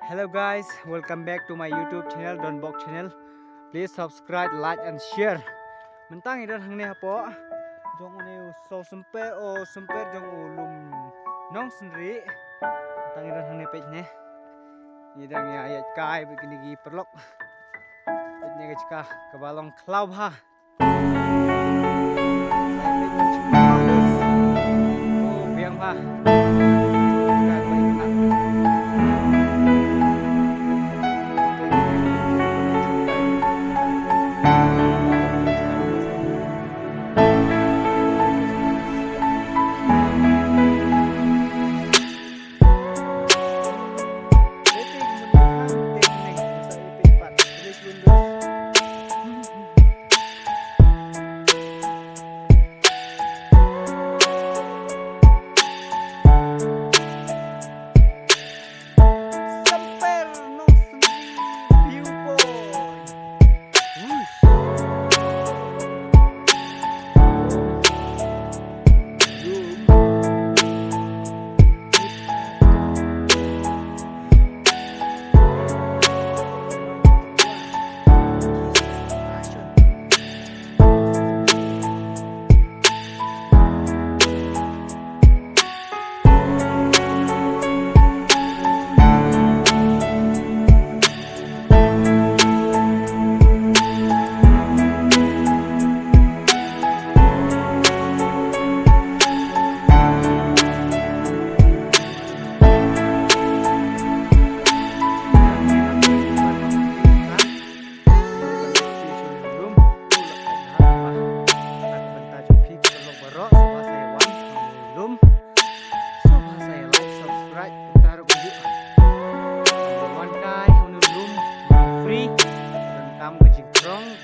Hello guys, welcome back to my YouTube channel Donbok channel. Please subscribe, like and share. Mentang idan hang ne hapo. Jong une so sempe o sempe jong ulum nongsynrieh. Mentang idan hang ne page ne. Idang ya ayat kai begini gi perlok. Page ne gachka kebalong cloud ha. Oh, biang ha.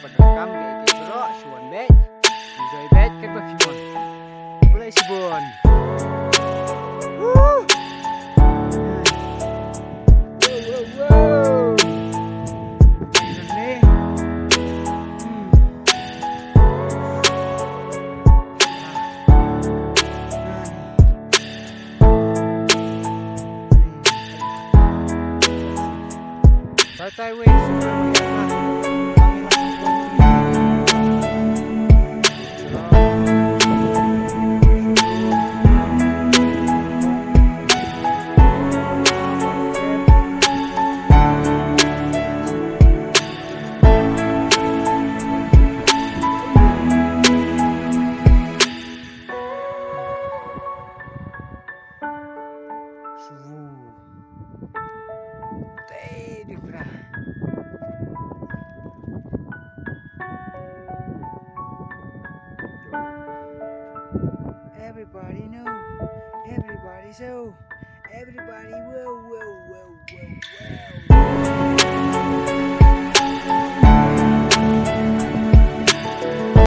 Berrekam kayak gitu bro, cuan bet, enjoy bet, kayak bagaimana? Boleh sih bon. Wow. Ini. Santai weh. Everybody know, everybody so, everybody whoa.